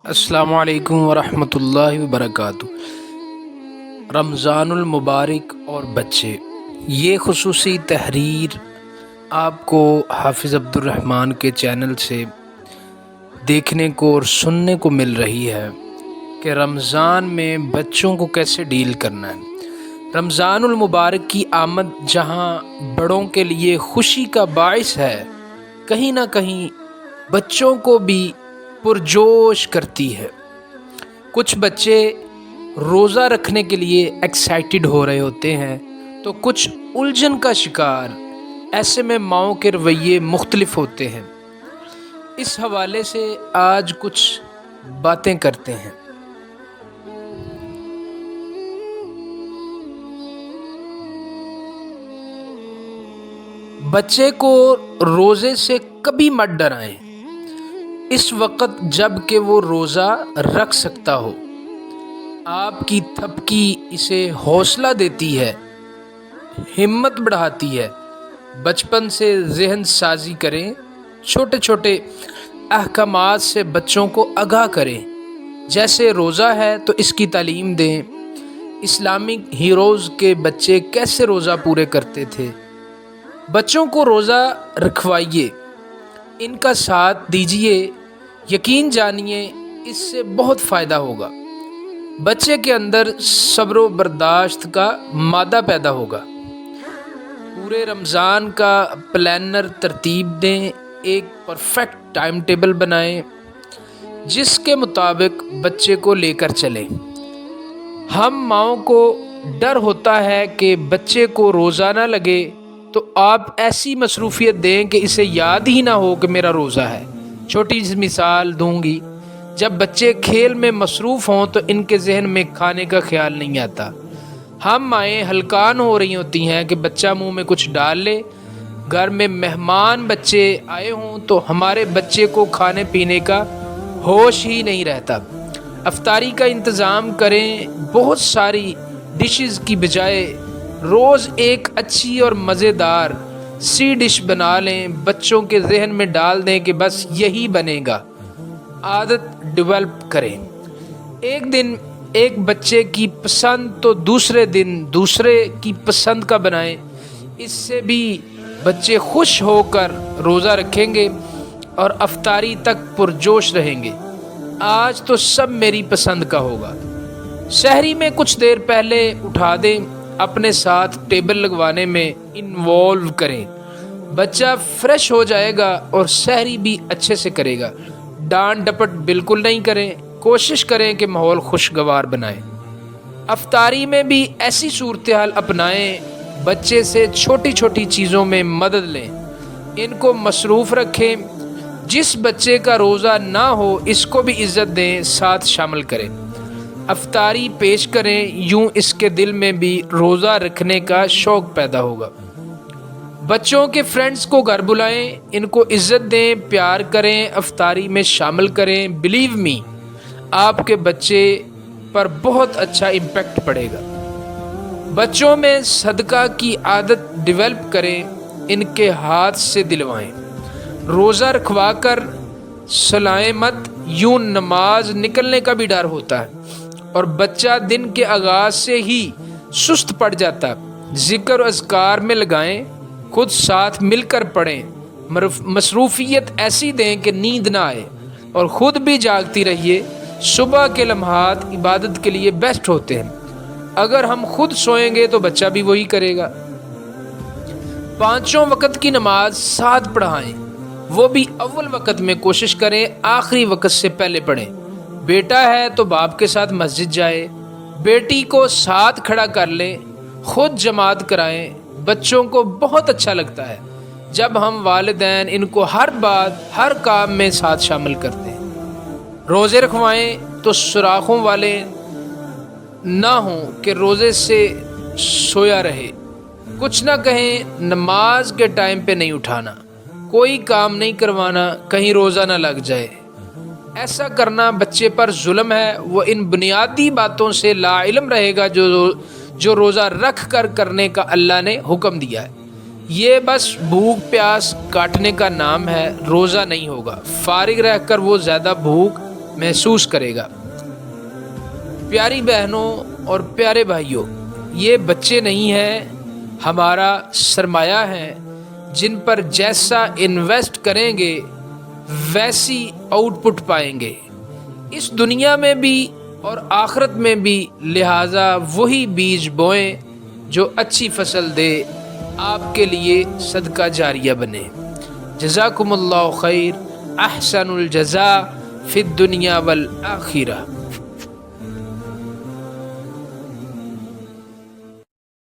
السلام علیکم ورحمۃ اللہ وبرکاتہ۔ رمضان المبارک اور بچے، یہ خصوصی تحریر آپ کو حافظ عبد الرحمن کے چینل سے دیکھنے کو اور سننے کو مل رہی ہے کہ رمضان میں بچوں کو کیسے ڈیل کرنا ہے۔ رمضان المبارک کی آمد جہاں بڑوں کے لیے خوشی کا باعث ہے، کہیں نہ کہیں بچوں کو بھی پرجوش کرتی ہے۔ کچھ بچے روزہ رکھنے کے لیے ایکسائٹڈ ہو رہے ہوتے ہیں تو کچھ الجھن کا شکار۔ ایسے میں ماؤں کے رویے مختلف ہوتے ہیں۔ اس حوالے سے آج کچھ باتیں کرتے ہیں۔ بچے کو روزے سے کبھی مت ڈرائیں اس وقت جب کہ وہ روزہ رکھ سکتا ہو۔ آپ کی تھپکی اسے حوصلہ دیتی ہے، ہمت بڑھاتی ہے۔ بچپن سے ذہن سازی کریں، چھوٹے چھوٹے احکامات سے بچوں کو آگاہ کریں۔ جیسے روزہ ہے تو اس کی تعلیم دیں۔ اسلامک ہیروز کے بچے کیسے روزہ پورے کرتے تھے، بچوں کو روزہ رکھوائیے، ان کا ساتھ دیجیے۔ یقین جانیے اس سے بہت فائدہ ہوگا۔ بچے کے اندر صبر و برداشت کا مادہ پیدا ہوگا۔ پورے رمضان کا پلانر ترتیب دیں، ایک پرفیکٹ ٹائم ٹیبل بنائیں جس کے مطابق بچے کو لے کر چلیں۔ ہم ماؤں کو ڈر ہوتا ہے کہ بچے کو روزہ نہ لگے تو آپ ایسی مصروفیت دیں کہ اسے یاد ہی نہ ہو کہ میرا روزہ ہے۔ چھوٹی سی مثال دوں گی، جب بچے کھیل میں مصروف ہوں تو ان کے ذہن میں کھانے کا خیال نہیں آتا۔ ہم مائیں ہلکان ہو رہی ہوتی ہیں کہ بچہ منہ میں کچھ ڈال لے۔ گھر میں مہمان بچے آئے ہوں تو ہمارے بچے کو کھانے پینے کا ہوش ہی نہیں رہتا۔ افطاری کا انتظام کریں، بہت ساری ڈشز کی بجائے روز ایک اچھی اور مزیدار سی ڈش بنا لیں، بچوں کے ذہن میں ڈال دیں کہ بس یہی بنے گا۔ عادت ڈیولپ کریں۔ ایک دن ایک بچے کی پسند تو دوسرے دن دوسرے کی پسند کا بنائیں۔ اس سے بھی بچے خوش ہو کر روزہ رکھیں گے اور افطاری تک پرجوش رہیں گے۔ آج تو سب میری پسند کا ہوگا۔ سحری میں کچھ دیر پہلے اٹھا دیں، اپنے ساتھ ٹیبل لگوانے میں انوالو کریں۔ بچہ فریش ہو جائے گا اور سحری بھی اچھے سے کرے گا۔ ڈانٹ ڈپٹ بالکل نہیں کریں، کوشش کریں کہ ماحول خوشگوار بنائیں۔ افطاری میں بھی ایسی صورتحال اپنائیں، بچے سے چھوٹی چھوٹی چیزوں میں مدد لیں، ان کو مصروف رکھیں۔ جس بچے کا روزہ نہ ہو اس کو بھی عزت دیں، ساتھ شامل کریں۔ افطاری پیش کریں، یوں اس کے دل میں بھی روزہ رکھنے کا شوق پیدا ہوگا۔ بچوں کے فرینڈز کو گھر بلائیں، ان کو عزت دیں، پیار کریں، افطاری میں شامل کریں۔ بلیو می، آپ کے بچے پر بہت اچھا امپیکٹ پڑے گا۔ بچوں میں صدقہ کی عادت ڈیولپ کریں، ان کے ہاتھ سے دلوائیں۔ روزہ رکھوا کر سلائیں مت، یوں نماز نکلنے کا بھی ڈر ہوتا ہے اور بچہ دن کے آغاز سے ہی سست پڑ جاتا۔ ذکر و اذکار میں لگائیں، خود ساتھ مل کر پڑھیں۔ مصروفیت ایسی دیں کہ نیند نہ آئے اور خود بھی جاگتی رہیے۔ صبح کے لمحات عبادت کے لیے بیسٹ ہوتے ہیں۔ اگر ہم خود سوئیں گے تو بچہ بھی وہی کرے گا۔ پانچوں وقت کی نماز ساتھ پڑھائیں، وہ بھی اول وقت میں کوشش کریں، آخری وقت سے پہلے پڑھیں۔ بیٹا ہے تو باپ کے ساتھ مسجد جائے، بیٹی کو ساتھ کھڑا کر لیں، خود جماعت کرائیں۔ بچوں کو بہت اچھا لگتا ہے جب ہم والدین ان کو ہر بات ہر کام میں ساتھ شامل کرتے ہیں۔ روزے رکھوائیں تو سوراخوں والے نہ ہوں کہ روزے سے سویا رہے۔ کچھ نہ کہیں، نماز کے ٹائم پہ نہیں اٹھانا، کوئی کام نہیں کروانا، کہیں روزہ نہ لگ جائے۔ ایسا کرنا بچے پر ظلم ہے۔ وہ ان بنیادی باتوں سے لا علم رہے گا جو روزہ رکھ کر کرنے کا اللہ نے حکم دیا ہے۔ یہ بس بھوک پیاس کاٹنے کا نام ہے، روزہ نہیں ہوگا۔ فارغ رہ کر وہ زیادہ بھوک محسوس کرے گا۔ پیاری بہنوں اور پیارے بھائیوں، یہ بچے نہیں ہیں، ہمارا سرمایہ ہیں، جن پر جیسا انویسٹ کریں گے ویسی آؤٹ پٹ پائیں گے، اس دنیا میں بھی اور آخرت میں بھی۔ لہٰذا وہی بیج بوئیں جو اچھی فصل دے، آپ کے لیے صدقہ جاریہ بنے۔ جزاکم اللہ خیر، احسن الجزاء فی الدنیا والآخرہ۔